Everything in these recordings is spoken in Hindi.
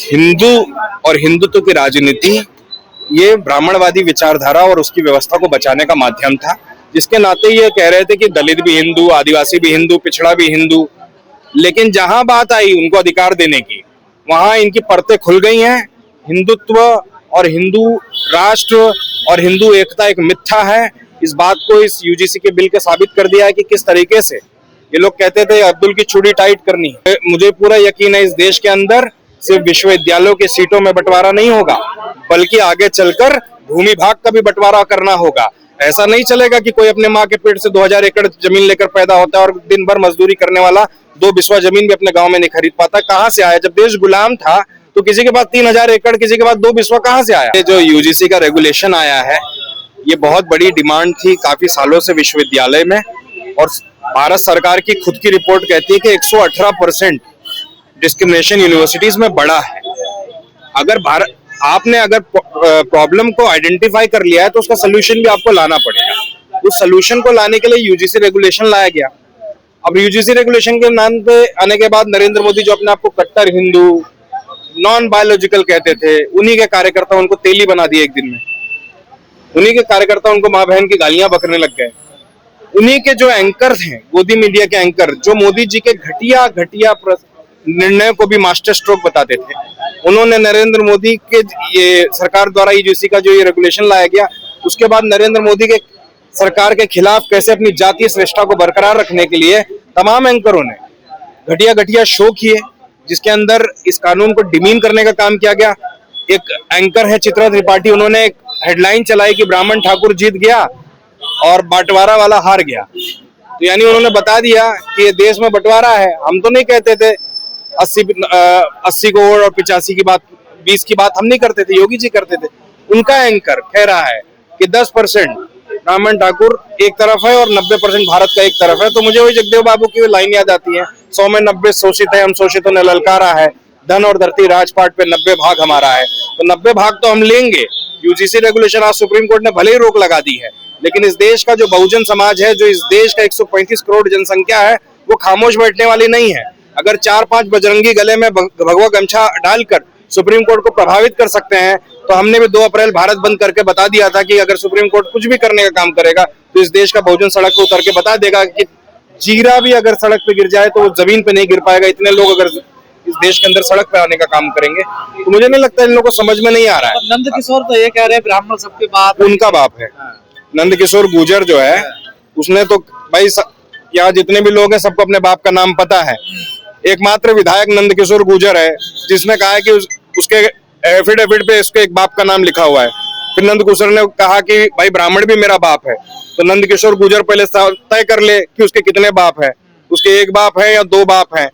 हिंदू और हिंदुत्व की राजनीति ये ब्राह्मणवादी विचारधारा और उसकी व्यवस्था को बचाने का माध्यम था, जिसके नाते ये कह रहे थे कि दलित भी हिंदू, आदिवासी भी हिंदू, पिछड़ा भी हिंदू। लेकिन जहां बात आई उनको अधिकार देने की, वहां इनकी परतें खुल गई हैं। हिंदुत्व और हिंदू राष्ट्र और हिंदू एकता एक मिथ्या है। इस बात को इस यूजीसी के बिल के साबित कर दिया है कि किस तरीके से ये लोग कहते थे अब्दुल की चूड़ी टाइट करनी है। मुझे पूरा यकीन है इस देश के अंदर सिर्फ विश्वविद्यालयों के सीटों में बंटवारा नहीं होगा, बल्कि आगे चलकर भूमि भाग का भी बंटवारा करना होगा। ऐसा नहीं चलेगा कि कोई अपने माँ के पेट से 2000 एकड़ जमीन लेकर पैदा होता है और दिन भर मजदूरी करने वाला 2 बिस्वा जमीन भी अपने गांव में नहीं खरीद पाता। कहाँ से आया? जब देश गुलाम था तो किसी के पास 3000 एकड़, किसी के पास 2 बिस्वा कहाँ से आया? ये जो यूजीसी का रेगुलेशन आया है, ये बहुत बड़ी डिमांड थी काफी सालों से विश्वविद्यालय में, और भारत सरकार की खुद की रिपोर्ट कहती है कि 118% डिस्क्रिमिनेशन यूनिवर्सिटीज में बढ़ा है। अगर आपने प्रॉब्लम को आइडेंटिफाई कर लिया है तो उसका सोल्यूशन भी आपको लाना पड़ेगा। उस सोल्यूशन को लाने के लिए यूजीसी रेगुलेशन लाया गया। अब यूजीसी रेगुलेशन के नाम पे आने के बाद नरेंद्र मोदी जो अपने आप को कट्टर हिंदू, नॉन बायोलॉजिकल कहते थे, उन्हीं के कार्यकर्ता उनको तेली बना दिए एक दिन में। उन्हीं के कार्यकर्ता उनको माँ बहन की गालियां बकने लग गए। उन्हीं के जो एंकर थे, गोदी मीडिया के एंकर, जो मोदी जी के घटिया निर्णय को भी मास्टर स्ट्रोक बताते थे, उन्होंने नरेंद्र मोदी के ये सरकार द्वारा यूजीसी का जो ये रेगुलेशन लाया गया, उसके बाद नरेंद्र मोदी के सरकार के खिलाफ कैसे अपनी जातीय श्रेष्ठता को बरकरार रखने के लिए तमाम एंकरों ने घटिया शो किए, जिसके अंदर इस कानून को डिमीन करने का काम किया गया। एक एंकर है चित्रा त्रिपाठी, उन्होंने एक हेडलाइन चलाई कि ब्राह्मण ठाकुर जीत गया और बंटवारा वाला हार गया। तो यानी उन्होंने बता दिया कि ये देश में बंटवारा है। हम तो नहीं कहते थे 80 करोड़ और 85 की बात, 20 की बात हम नहीं करते थे, योगी जी करते थे। उनका एंकर कह रहा है कि 10% ब्राह्मण ठाकुर एक तरफ है और 90% भारत का एक तरफ है। तो मुझे वही जगदेव बाबू की लाइन याद आती है, 100 में 90 शोषित है, हम शोषितों ने ललकारा है, धन और धरती राजपाट पे 90 भाग हमारा है। तो 90 भाग तो हम लेंगे। यूजीसी रेगुलेशन आज सुप्रीम कोर्ट ने भले ही रोक लगा दी है, लेकिन इस देश का जो बहुजन समाज है, जो इस देश का 135 करोड़ जनसंख्या है, वो खामोश बैठने वाली नहीं है। अगर 4-5 बजरंगी गले में भगवा गमछा डालकर सुप्रीम कोर्ट को प्रभावित कर सकते हैं, तो हमने भी 2 अप्रैल भारत बंद करके बता दिया था कि अगर सुप्रीम कोर्ट कुछ भी करने का काम करेगा तो इस देश का बहुजन सड़क पे उतर के बता देगा कि जीरा भी अगर सड़क पे गिर जाए तो वो जमीन पे नहीं गिर पाएगा। इतने लोग अगर इस देश के अंदर सड़क पे आने का काम करेंगे, तो मुझे नहीं लगता इन लोगों को समझ में नहीं आ रहा है। नंद किशोर तो ये कह रहे हैं ब्राह्मण सबके बाप, उनका बाप है। नंद किशोर गुर्जर जो है, उसने तो भाई यहाँ जितने भी लोग हैं सबको अपने बाप का नाम पता है। एकमात्र विधायक नंद किशोर गुर्जर है जिसने कहा है कि उसके एफिडेविट पे इसके एक बाप का नाम लिखा हुआ है। फिर नंद किशोर ने कहा कि भाई ब्राह्मण भी मेरा बाप है। तो नंद किशोर गुर्जर पहले तय कर ले कि उसके कितने बाप है, उसके 1 बाप है या 2 बाप है।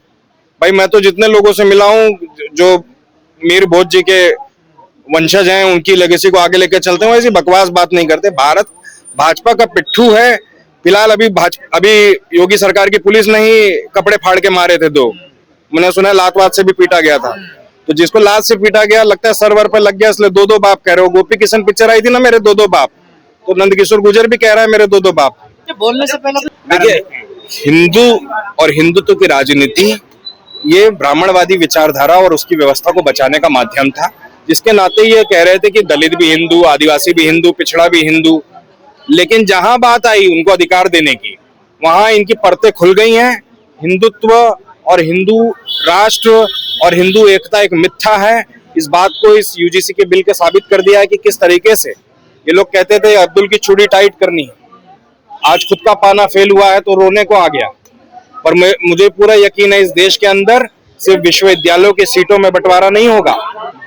भाई मैं तो जितने लोगों से मिला हूँ जो मीर भोज जी के वंशज हैं, उनकी लेगेसी को आगे लेकर चलते हैं, ऐसी बकवास बात नहीं करते। भारत भाजपा का पिट्ठू है। फिलहाल अभी योगी सरकार की पुलिस ने ही कपड़े फाड़ के मारे थे 2। मैंने सुना है लात से भी पीटा गया था। तो जिसको लात से पीटा गया, लगता है सर्वर पर लग गया, इसलिए 2-2 बाप कह रहे हो। गोपी किशन पिक्चर आई थी ना, मेरे 2-2 बाप। तो नंद किशोर गुर्जर भी कह रहा है मेरे 2-2 बाप। बोलने से पहले देखिए, हिंदू और हिंदुत्व की राजनीति ये ब्राह्मणवादी विचारधारा और उसकी व्यवस्था को बचाने का माध्यम था, जिसके नाते ये कह रहे थे कि दलित भी हिंदू, आदिवासी भी हिंदू, पिछड़ा भी हिंदू। लेकिन जहां बात आई उनको अधिकार देने की, वहां इनकी परतें खुल गई हैं। हिंदुत्व और हिंदू राष्ट्र और हिंदू एकता एक मिथ्या है। इस बात को इस यूजीसी के बिल के साबित कर दिया है कि किस तरीके से ये लोग कहते थे अब्दुल की चूड़ी टाइट करनी है। आज खुद का पाना फेल हुआ है तो रोने को आ गया। पर मुझे पूरा यकीन है इस देश के अंदर सिर्फ विश्वविद्यालयों के सीटों में बंटवारा नहीं होगा,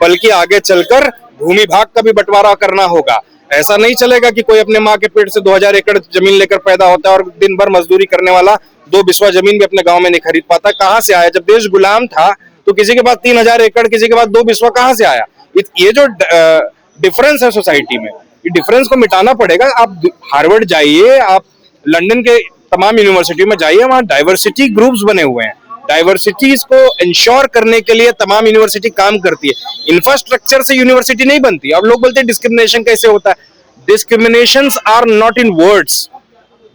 बल्कि आगे चलकर भूमि भाग का भी बंटवारा करना होगा। ऐसा नहीं चलेगा कि कोई अपने माँ के पेट से 2000 एकड़ जमीन लेकर पैदा होता है और दिन भर मजदूरी करने वाला 2 बिस्वा जमीन भी अपने गांव में नहीं खरीद पाता। कहाँ से आया? जब देश गुलाम था तो किसी के पास 3000 एकड़, किसी के पास 2 बिस्वा कहाँ से आया? ये जो डिफरेंस है सोसाइटी में, ये डिफरेंस को मिटाना पड़ेगा। आप हार्वर्ड जाइए, आप लंदन के तमाम यूनिवर्सिटी में जाइए, वहाँ डाइवर्सिटी ग्रुप्स बने हुए हैं। डाइवर्सिटीज को इंश्योर करने के लिए तमाम यूनिवर्सिटी काम करती है। इंफ्रास्ट्रक्चर से यूनिवर्सिटी नहीं बनती। अब लोग बोलते हैं डिस्क्रिमिनेशन कैसे होता है। Discriminations are not in words,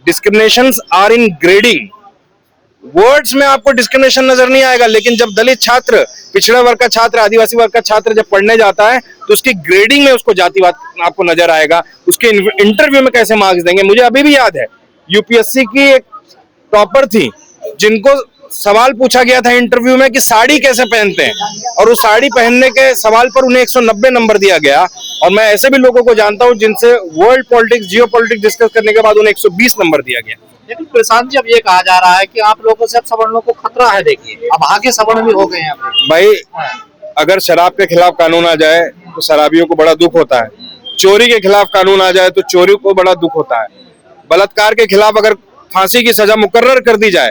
discriminations are in grading. Words में आपको डिस्क्रिमिनेशन नजर नहीं आएगा, लेकिन जब दलित छात्र, पिछड़ा वर्ग का छात्र, आदिवासी वर्ग का छात्र जब पढ़ने जाता है तो उसकी ग्रेडिंग में उसको जातिवाद आपको नजर आएगा। उसके इंटरव्यू में कैसे मार्क्स देंगे। मुझे अभी भी याद है, यूपीएससी की एक टॉपर थी जिनको सवाल पूछा गया था इंटरव्यू में कि साड़ी कैसे पहनते हैं, और उस साड़ी पहनने के सवाल पर उन्हें 190 नंबर दिया गया। और मैं ऐसे भी लोगों को जानता हूं जिनसे वर्ल्ड पॉलिटिक्स, जियो पॉलिटिक्स डिस्कस करने के बाद उन्हें 120 नंबर दिया गया। लेकिन प्रशांत जी, अब ये कहा जा रहा है कि आप लोगों से अब सवर्णों को खतरा है। देखिए, अब आगे सवर्ण भी हो गए हैं यहाँ पे। भाई, अगर शराब के खिलाफ कानून आ जाए तो शराबियों को बड़ा दुख होता है, चोरी के खिलाफ कानून आ जाए तो चोरी को बड़ा दुख होता है, बलात्कार के खिलाफ अगर फांसी की सजा मुकर्रर कर दी जाए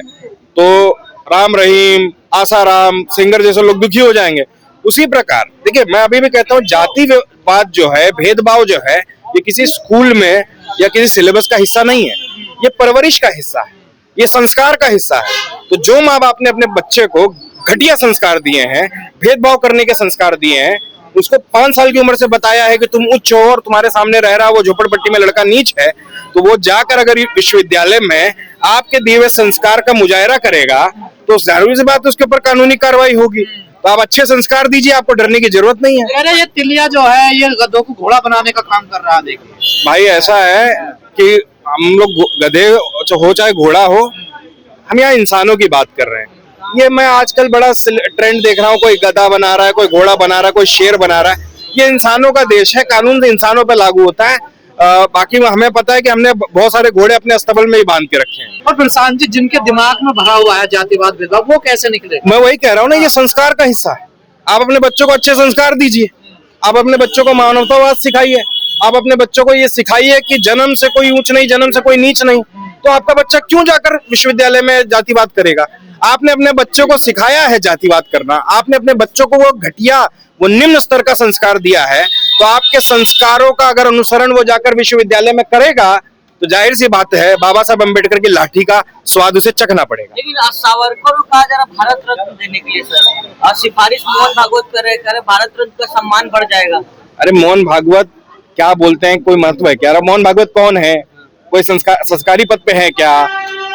तो राम रहीम, आसाराम, सिंगर जैसे लोग दुखी हो जाएंगे। उसी प्रकार देखिए, मैं अभी भी कहता हूँ जातिवाद जो है, भेदभाव जो है, ये किसी स्कूल में या किसी सिलेबस का हिस्सा नहीं है, ये परवरिश का हिस्सा है, ये संस्कार का हिस्सा है। तो जो माँ बाप ने अपने बच्चे को घटिया संस्कार दिए हैं, भेदभाव करने के संस्कार दिए हैं, उसको 5 साल की उम्र से बताया है कि तुम उच्च हो और तुम्हारे सामने रह रहा वो झोपड़पट्टी में लड़का नीच है, तो वो जाकर अगर विश्वविद्यालय में आपके दिए हुए संस्कार का मुजाहरा करेगा तो जाहिर सी बात उसके ऊपर कानूनी कार्रवाई होगी। तो आप अच्छे संस्कार दीजिए, आपको डरने की जरूरत नहीं है। अरे ये तिलिया जो है, ये गधों को घोड़ा बनाने का काम कर रहा है। देखिए भाई, ऐसा है कि हम लोग गधे हो चाहे घोड़ा हो, हम यहाँ इंसानों की बात कर रहे हैं। ये मैं आजकल बड़ा ट्रेंड देख रहा हूँ, कोई गधा बना रहा है, कोई घोड़ा बना रहा है, कोई शेर बना रहा है। ये इंसानों का देश है, कानून इंसानों पे लागू होता है। बाकी हमें पता है कि हमने बहुत सारे घोड़े अपने अस्तबल में ही बांध के रखे हैं। और प्रशांत जी, जिनके दिमाग में भरा हुआ है जातिवाद, भेदभाव, वो कैसे निकले? मैं वही कह रहा हूँ ना, ये संस्कार का हिस्सा है। आप अपने बच्चों को अच्छे संस्कार दीजिए, आप अपने बच्चों को मानवतावाद सिखाइए, आप अपने बच्चों को ये सिखाइए कि जन्म से कोई ऊंच नहीं, जन्म से कोई नीच नहीं। तो आपका बच्चा क्यों जाकर विश्वविद्यालय में जातिवाद करेगा। आपने अपने बच्चों को सिखाया है जातिवाद करना, आपने अपने बच्चों को वो घटिया, वो निम्न स्तर का संस्कार दिया है, तो आपके संस्कारों का अगर अनुसरण वो जाकर विश्वविद्यालय में करेगा तो जाहिर सी बात है बाबा साहब अम्बेडकर की लाठी का स्वाद उसे चखना पड़ेगा। लेकिन सावरकर को कहा जा रहा भारत रत्न देने के लिए सर, और सिफारिश मोहन भागवत कर रहे, भारत रत्न का सम्मान बढ़ जाएगा। अरे मोहन भागवत क्या बोलते हैं, कोई महत्व है क्या? मोहन भागवत कौन है? कोई संस्कारी पद पे है क्या?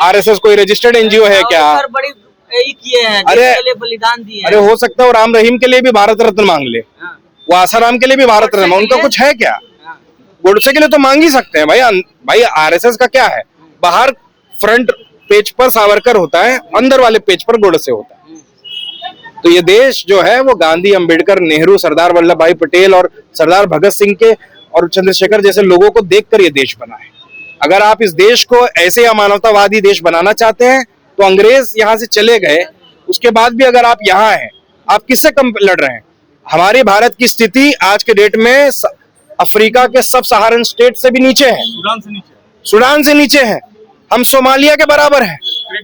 आरएसएस कोई रजिस्टर्ड एनजीओ है क्या? बड़ी किए हैं, अरे बलिदान दिए। अरे हो सकता है राम रहीम के लिए भी भारत रत्न मांग ले, वो आसाराम के लिए भी भारत रत्न, उनका कुछ है क्या? गोडसे के लिए तो मांग ही सकते हैं भाई। भाई आरएसएस का क्या है, बाहर फ्रंट पेज पर सावरकर होता है, अंदर वाले पेज पर गोडसे होता है। तो ये देश जो है वो गांधी, अंबेडकर, नेहरू, सरदार वल्लभ भाई पटेल और सरदार भगत सिंह के और चंद्रशेखर जैसे लोगों को देखकर ये देश बना है। अगर आप इस देश को ऐसे अमानवतावादी देश बनाना चाहते हैं तो अंग्रेज यहाँ से चले गए, उसके बाद भी अगर आप यहाँ हैं, आप किससे कम लड़ रहे हैं? हमारे भारत की स्थिति आज के डेट में अफ्रीका के सब सहारन स्टेट से भी नीचे है, सूडान से नीचे है, हम सोमालिया के बराबर है।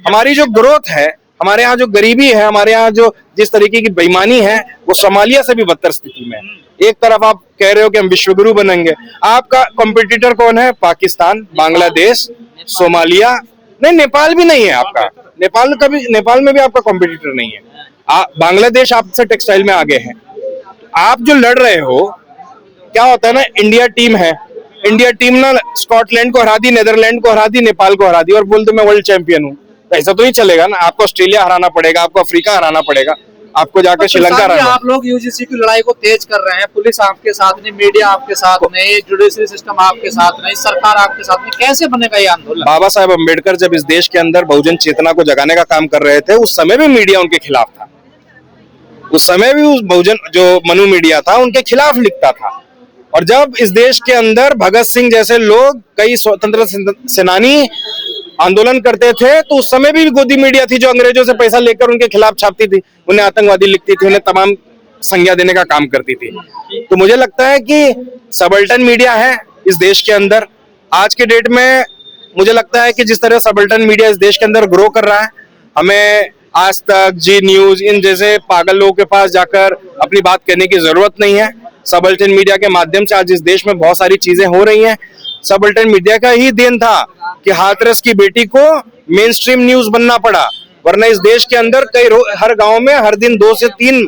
हमारी जो ग्रोथ है, हमारे यहाँ जो गरीबी है, हमारे यहाँ जो जिस तरीके की बेईमानी है, वो सोमालिया से भी बदतर स्थिति में है। एक तरफ आप कह रहे हो कि हम विश्वगुरु बनेंगे, आपका कॉम्पिटिटर कौन है? पाकिस्तान, बांग्लादेश, सोमालिया, नहीं नेपाल भी नहीं है आपका। नेपाल में भी आपका कॉम्पिटिटर नहीं है। बांग्लादेश आपसे टेक्सटाइल में आगे है। आप जो लड़ रहे हो, क्या होता है ना, इंडिया टीम है, इंडिया टीम ना स्कॉटलैंड को हरा दी, नेदरलैंड को हरा दी, नेपाल को हरा दी और बोलते मैं वर्ल्ड चैंपियन हूँ। तो ऐसा तो नहीं चलेगा ना, आपको ऑस्ट्रेलिया हराना पड़ेगा, आपको अफ्रीका हराना पड़ेगा, आपको जाकर श्रीलंका हराना। आप लोग यूजीसी की लड़ाई को तेज कर रहे हैं, पुलिस आपके साथ नहीं, मीडिया आपके साथ नहीं, जुडिशरी सिस्टम आपके साथ नहीं, सरकार आपके साथ नहीं, कैसे बनेगा ये आंदोलन? बाबा साहेब अम्बेडकर जब इस देश के अंदर बहुजन चेतना को जगाने का काम कर रहे थे, उस समय भी मीडिया उनके खिलाफ था। उस समय भी उस बहुजन जो मनु मीडिया था उनके खिलाफ लिखता था। और जब इस देश के अंदर भगत सिंह जैसे लोग, कई स्वतंत्र सेनानी आंदोलन करते थे, तो उस समय भी गोदी मीडिया थी जो अंग्रेजों से पैसा लेकर उनके खिलाफ छापती थी, उन्हें आतंकवादी लिखती थी, उन्हें तमाम संज्ञा देने का काम करती थी। तो मुझे लगता है कि सबल्टन मीडिया है इस देश के अंदर। आज के डेट में मुझे लगता है कि जिस तरह सबल्टन मीडिया इस देश के अंदर ग्रो कर रहा है, हमें आज तक, जी न्यूज, इन जैसे पागल लोगों के पास जाकर अपनी बात कहने की जरूरत नहीं है। सबल्टन मीडिया के माध्यम से आज इस देश में बहुत सारी चीजें हो रही हैं। सबल्टन मीडिया का ही देन था कि हाथरस की बेटी को मेन स्ट्रीम न्यूज बनना पड़ा, वरना इस देश के अंदर हर गांव में हर दिन 2 से 3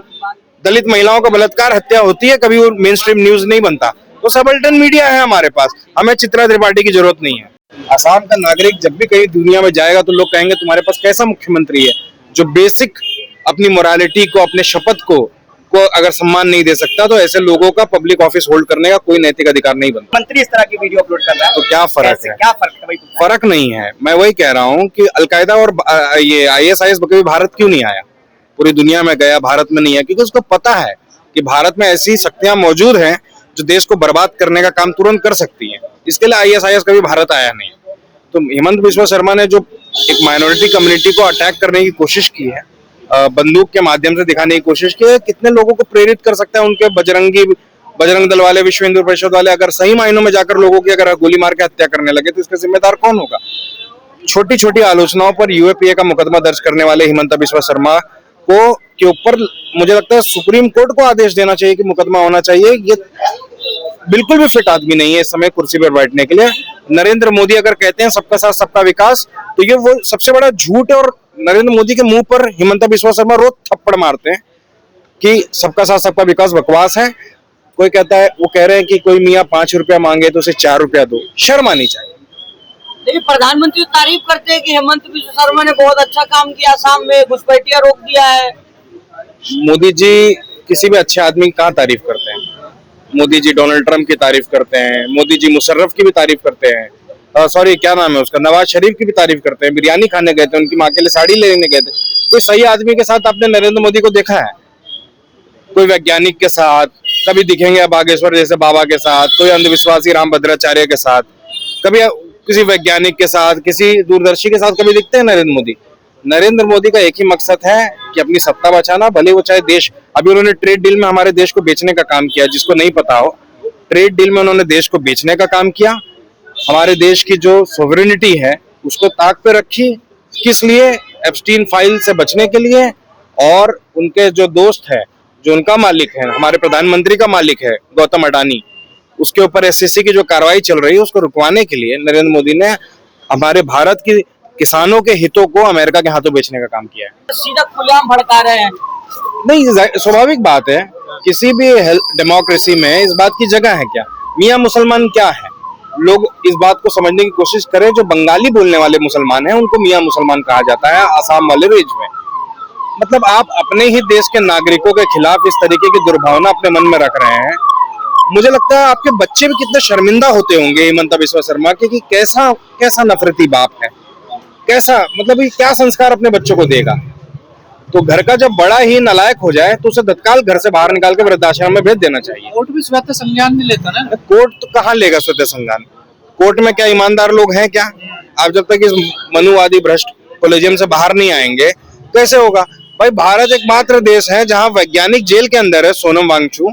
दलित महिलाओं का बलात्कार, हत्या होती है, कभी वो मेन स्ट्रीम न्यूज नहीं बनता। तो सबल्टन मीडिया है हमारे पास, हमें चित्रा त्रिपाठी की जरूरत नहीं है। असम का नागरिक जब भी कहीं दुनिया में जाएगा तो लोग कहेंगे तुम्हारे पास कैसा मुख्यमंत्री है जो बेसिक अपनी मोरालिटी को, अपने शपथ को अगर सम्मान नहीं दे सकता, तो ऐसे लोगों का पब्लिक ऑफिस होल्ड करने का कोई नैतिक अधिकार नहीं बनता। मंत्री इस तरह की वीडियो अपलोड कर रहा है तो क्या फर्क है? क्या फर्क है भाई? फर्क नहीं है। मैं वही कह रहा हूँ कि अलकायदा और ये ISIS कभी भारत क्यों नहीं आया, पूरी दुनिया में गया, भारत में नहीं है, क्योंकि उसको पता है कि भारत में ऐसी शक्तियां मौजूद हैं जो देश को बर्बाद करने का काम तुरंत कर सकती हैं। इसके लिए ISIS कभी भारत आया नहीं। तो हेमंत बिस्वा शर्मा ने जो एक माइनॉरिटी कम्युनिटी को अटैक करने की कोशिश की है, बंदूक के माध्यम से दिखाने की कोशिश की है, कितने लोगों को प्रेरित कर सकता है उनके बजरंग दल वाले, विश्व हिंदू परिषद वाले अगर सही मायनों में जाकर लोगों की अगर गोली मार के हत्या करने लगे तो इसका जिम्मेदार कौन होगा? छोटी छोटी आलोचनाओं पर UAPA का मुकदमा दर्ज करने वाले हिमंत बिस्वा शर्मा को के ऊपर मुझे लगता है सुप्रीम कोर्ट को आदेश देना चाहिए कि मुकदमा होना चाहिए। ये बिल्कुल भी फिट आदमी नहीं है इस समय कुर्सी पर बैठने के लिए। नरेंद्र मोदी अगर कहते हैं सबका साथ सबका विकास, तो ये वो सबसे बड़ा झूठ है। और नरेंद्र मोदी के मुंह पर हिमंत बिस्वा शर्मा रोज थप्पड़ मारते हैं कि सबका साथ सबका विकास बकवास है। कोई कहता है, वो कह रहे हैं कि कोई मियाँ 5 रुपया मांगे तो उसे 4 रुपया दो। शर्म आनी चाहिए। लेकिन प्रधानमंत्री तारीफ करते हैं कि हेमंत बिस्वा शर्मा ने बहुत अच्छा काम किया, असम में घुसपैठिया रोक दिया है। मोदी जी किसी भी अच्छे आदमी की कहाँ तारीफ करते हैं? मोदी जी डोनाल्ड ट्रंप की तारीफ करते हैं, मोदी जी मुशर्रफ की भी तारीफ करते हैं, सॉरी क्या नाम है उसका, नवाज शरीफ की भी तारीफ करते हैं। बिरयानी खाने गए थे, उनकी माँ के लिए साड़ी लेने गए थे। कोई सही आदमी के साथ आपने नरेंद्र मोदी को देखा है? कोई वैज्ञानिक के साथ कभी दिखेंगे, बागेश्वर जैसे बाबा के साथ, कोई अंधविश्वासी रामभद्राचार्य के साथ, कभी किसी वैज्ञानिक के साथ, किसी दूरदर्शी के साथ कभी दिखते हैं नरेंद्र मोदी? नरेंद्र मोदी का एक ही मकसद है कि अपनी सत्ता बचाना, भले वो चाहे देश, अभी उन्होंने ट्रेड डील में हमारे देश को बेचने का काम किया। जिसको नहीं पता हो, ट्रेड डील में उन्होंने देश को बेचने का काम किया। हमारे देश की जो सोवरेनिटी है उसको ताक पे रखी। किस लिए? एप्स्टीन फाइल से बचने के लिए। और उनके जो दोस्त है, जो उनका मालिक है, हमारे प्रधानमंत्री का मालिक है गौतम अडानी, उसके ऊपर SEC की जो कार्रवाई चल रही है उसको रुकवाने के लिए नरेंद्र मोदी ने हमारे भारत की किसानों के हितों को अमेरिका के हाथों बेचने का काम किया है। सीधा खुलेआम भड़का रहे हैं। नहीं, स्वाभाविक बात है, किसी भी डेमोक्रेसी में इस बात की जगह है क्या? मियाँ मुसलमान क्या है? लोग इस बात को समझने की कोशिश करें। जो बंगाली बोलने वाले मुसलमान हैं उनको मियाँ मुसलमान कहा जाता है आसाम वाले रेंज में। मतलब आप अपने ही देश के नागरिकों के खिलाफ इस तरीके की दुर्भावना अपने मन में रख रहे हैं। मुझे लगता है आपके बच्चे भी कितने शर्मिंदा होते होंगे हिमंत बिस्वा शर्मा के, कि कैसा नफरती बाप है, कैसा, मतलब ये क्या संस्कार अपने बच्चों को देगा? तो घर का जब बड़ा ही नालायक हो जाए तो उसे तत्काल घर से बाहर निकाल के वृद्धाश्रम में भेज देना चाहिए। कोर्ट भी स्वतः संज्ञान नहीं लेता ना। कोर्ट तो कहाँ लेगा स्वतः संज्ञान? कोर्ट में क्या ईमानदार लोग हैं क्या? आप जब तक इस मनुवादी भ्रष्ट कोलेजियम से बाहर नहीं आएंगे कैसे होगा? भाई, भारत एकमात्र देश है जहां वैज्ञानिक जेल के अंदर है, सोनम वांगचू,